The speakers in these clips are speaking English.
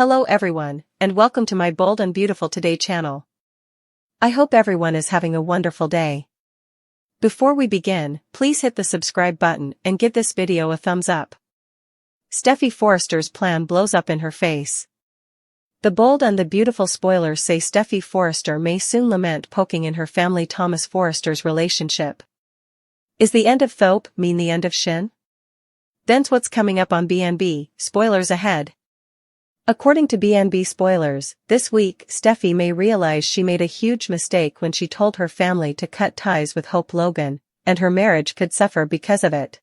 Hello everyone, and welcome to my Bold and Beautiful Today channel. I hope everyone is having a wonderful day. Before we begin, please hit the subscribe button and give this video a thumbs up. Steffy Forrester's plan blows up in her face. The Bold and the Beautiful spoilers say Steffy Forrester may soon lament poking in her family Thomas Forrester's relationship. Is the end of Thope mean the end of Shin? Then's what's coming up on BNB, spoilers ahead. According to BNB spoilers, this week Steffy may realize she made a huge mistake when she told her family to cut ties with Hope Logan, and her marriage could suffer because of it.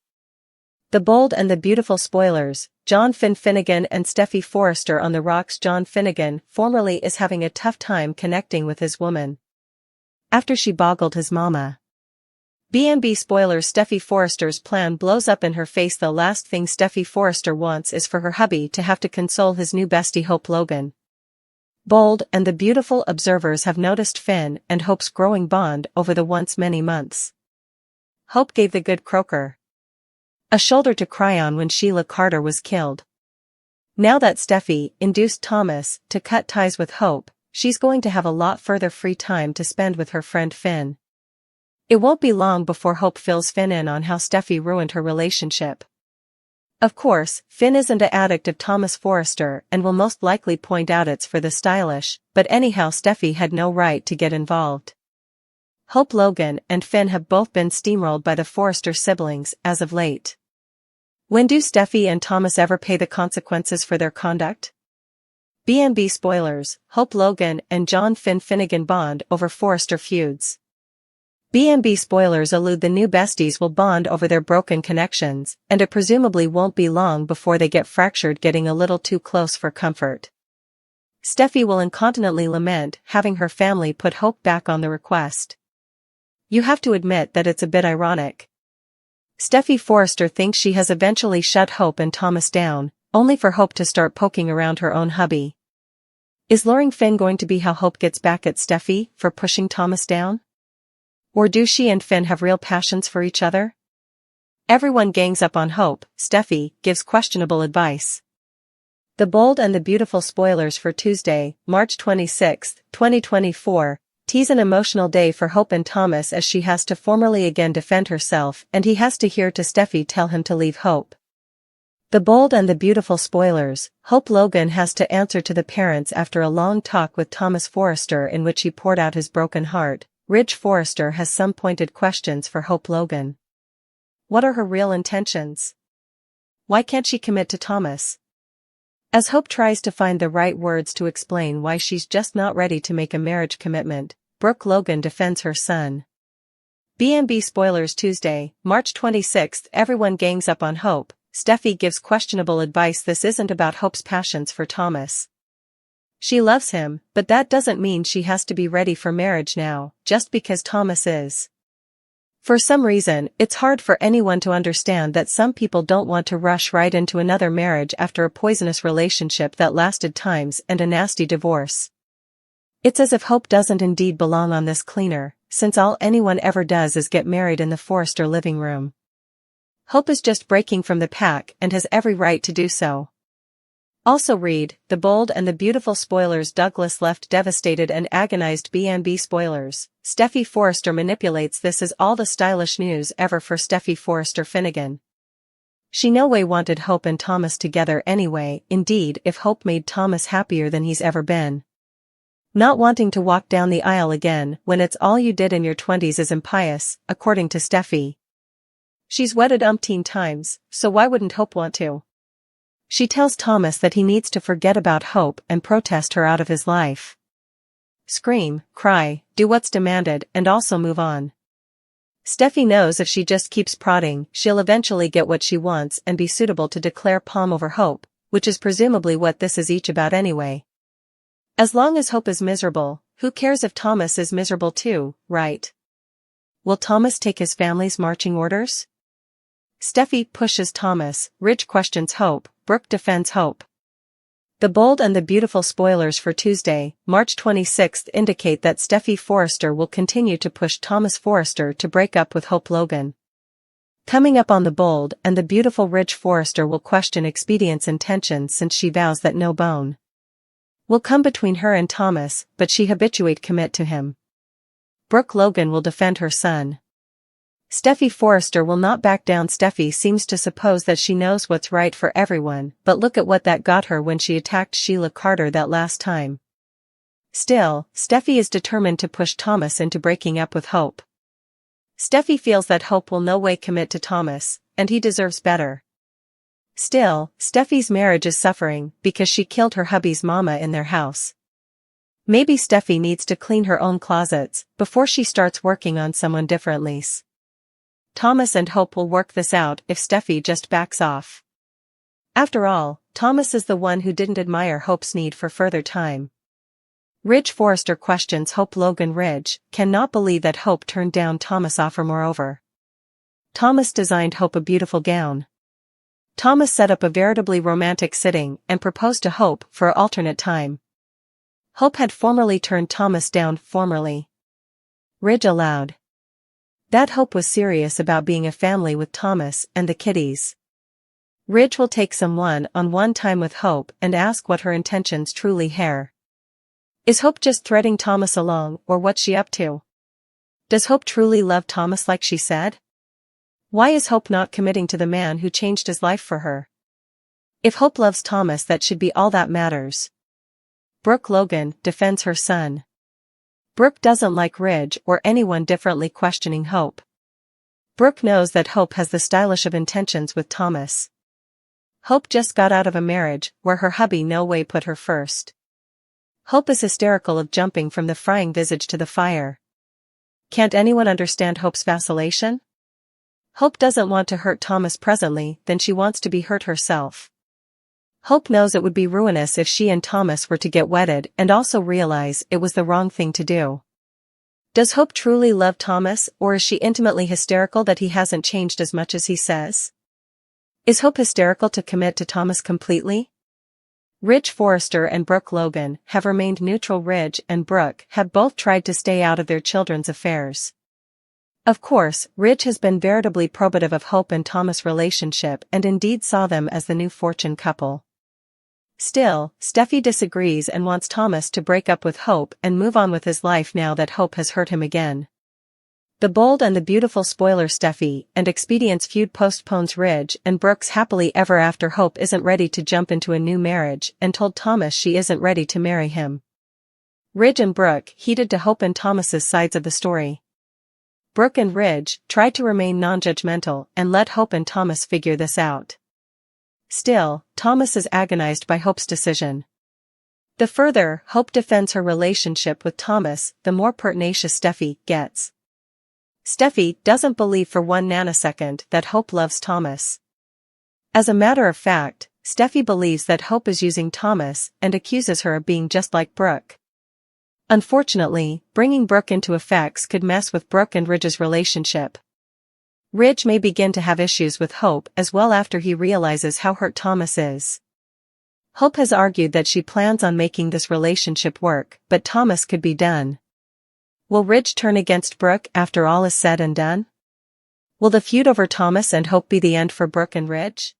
The Bold and the Beautiful spoilers, John Finnegan and Steffy Forrester on the rocks. John Finnegan formerly is having a tough time connecting with his woman after she boggled his mama. BNB spoilers Steffy Forrester's plan blows up in her face. The last thing Steffy Forrester wants is for her hubby to have to console his new bestie Hope Logan. Bold and the Beautiful observers have noticed Finn and Hope's growing bond over the once many months. Hope gave the good croaker a shoulder to cry on when Sheila Carter was killed. Now that Steffy induced Thomas to cut ties with Hope, she's going to have a lot further free time to spend with her friend Finn. It won't be long before Hope fills Finn in on how Steffy ruined her relationship. Of course, Finn isn't an addict of Thomas Forrester and will most likely point out it's for the stylish, but anyhow Steffy had no right to get involved. Hope Logan and Finn have both been steamrolled by the Forrester siblings as of late. When do Steffy and Thomas ever pay the consequences for their conduct? BNB spoilers, Hope Logan and John Finnegan bond over Forrester feuds. BNB spoilers allude the new besties will bond over their broken connections, and it presumably won't be long before they get fractured, getting a little too close for comfort. Steffy will incontinently lament having her family put Hope back on the request. You have to admit that it's a bit ironic. Steffy Forrester thinks she has eventually shut Hope and Thomas down, only for Hope to start poking around her own hubby. Is luring Finn going to be how Hope gets back at Steffy for pushing Thomas down? Or do she and Finn have real passions for each other? Everyone gangs up on Hope. Steffy gives questionable advice. The Bold and the Beautiful spoilers for Tuesday, March 26, 2024, tease an emotional day for Hope and Thomas as she has to formally again defend herself and he has to hear Steffy tell him to leave Hope. The Bold and the Beautiful spoilers, Hope Logan has to answer to the parents after a long talk with Thomas Forrester in which he poured out his broken heart. Ridge Forrester has some pointed questions for Hope Logan. What are her real intentions? Why can't she commit to Thomas? As Hope tries to find the right words to explain why she's just not ready to make a marriage commitment, Brooke Logan defends her son. BNB spoilers Tuesday, March 26. Everyone gangs up on Hope. Steffy gives questionable advice. This isn't about Hope's passions for Thomas. She loves him, but that doesn't mean she has to be ready for marriage now, just because Thomas is. For some reason, it's hard for anyone to understand that some people don't want to rush right into another marriage after a poisonous relationship that lasted times and a nasty divorce. It's as if Hope doesn't indeed belong on this cleaner, since all anyone ever does is get married in the Forrester living room. Hope is just breaking from the pack and has every right to do so. Also read, The Bold and the Beautiful spoilers. Douglas left devastated and agonized. BNB spoilers, Steffy Forrester manipulates. This is all the stylish news ever for Steffy Forrester Finnegan. She no way wanted Hope and Thomas together anyway. Indeed, if Hope made Thomas happier than he's ever been. Not wanting to walk down the aisle again when it's all you did in your 20s is impious, according to Steffy. She's wedded umpteen times, so why wouldn't Hope want to? She tells Thomas that he needs to forget about Hope and protest her out of his life. Scream, cry, do what's demanded and also move on. Steffy knows if she just keeps prodding, she'll eventually get what she wants and be suitable to declare palm over Hope, which is presumably what this is each about anyway. As long as Hope is miserable, who cares if Thomas is miserable too, right? Will Thomas take his family's marching orders? Steffy pushes Thomas, Ridge questions Hope, Brooke defends Hope. The Bold and the Beautiful spoilers for Tuesday, March 26 indicate that Steffy Forrester will continue to push Thomas Forrester to break up with Hope Logan. Coming up on The Bold and the Beautiful, Ridge Forrester will question Expedient's intentions since she vows that no bone will come between her and Thomas, but she habituate commit to him. Brooke Logan will defend her son. Steffy Forrester will not back down. Steffy seems to suppose that she knows what's right for everyone, but look at what that got her when she attacked Sheila Carter that last time. Still, Steffy is determined to push Thomas into breaking up with Hope. Steffy feels that Hope will no way commit to Thomas, and he deserves better. Still, Steffy's marriage is suffering because she killed her hubby's mama in their house. Maybe Steffy needs to clean her own closets before she starts working on someone differently. Thomas and Hope will work this out if Steffy just backs off. After all, Thomas is the one who didn't admire Hope's need for further time. Ridge Forrester questions Hope. Logan Ridge cannot believe that Hope turned down Thomas' offer. Moreover, Thomas designed Hope a beautiful gown. Thomas set up a veritably romantic sitting and proposed to Hope for an alternate time. Hope had formerly turned Thomas down. Formerly. Ridge aloud. That Hope was serious about being a family with Thomas and the kiddies. Ridge will take some one-on-one time with Hope and ask what her intentions truly are. Is Hope just threading Thomas along, or what's she up to? Does Hope truly love Thomas like she said? Why is Hope not committing to the man who changed his life for her? If Hope loves Thomas, that should be all that matters. Brooke Logan defends her son. Brooke doesn't like Ridge or anyone differently questioning Hope. Brooke knows that Hope has the stylish of intentions with Thomas. Hope just got out of a marriage where her hubby no way put her first. Hope is hysterical of jumping from the frying visage to the fire. Can't anyone understand Hope's vacillation? Hope doesn't want to hurt Thomas presently, then she wants to be hurt herself. Hope knows it would be ruinous if she and Thomas were to get wedded and also realize it was the wrong thing to do. Does Hope truly love Thomas, or is she intimately hysterical that he hasn't changed as much as he says? Is Hope hysterical to commit to Thomas completely? Ridge Forrester and Brooke Logan have remained neutral. Ridge and Brooke have both tried to stay out of their children's affairs. Of course, Ridge has been veritably probative of Hope and Thomas' relationship and indeed saw them as the new fortune couple. Still, Steffy disagrees and wants Thomas to break up with Hope and move on with his life now that Hope has hurt him again. The bold and the beautiful spoiler Steffy and Expedient's feud postpones Ridge and Brooke's happily ever after. Hope isn't ready to jump into a new marriage and told Thomas she isn't ready to marry him. Ridge and Brooke heeded to Hope and Thomas's sides of the story. Brooke and Ridge tried to remain non-judgmental and let Hope and Thomas figure this out. Still, Thomas is agonized by Hope's decision. The further Hope defends her relationship with Thomas, the more pertinacious Steffy gets. Steffy doesn't believe for 1 nanosecond that Hope loves Thomas. As a matter of fact, Steffy believes that Hope is using Thomas and accuses her of being just like Brooke. Unfortunately, bringing Brooke into effects could mess with Brooke and Ridge's relationship. Ridge may begin to have issues with Hope as well after he realizes how hurt Thomas is. Hope has argued that she plans on making this relationship work, but Thomas could be done. Will Ridge turn against Brooke after all is said and done? Will the feud over Thomas and Hope be the end for Brooke and Ridge?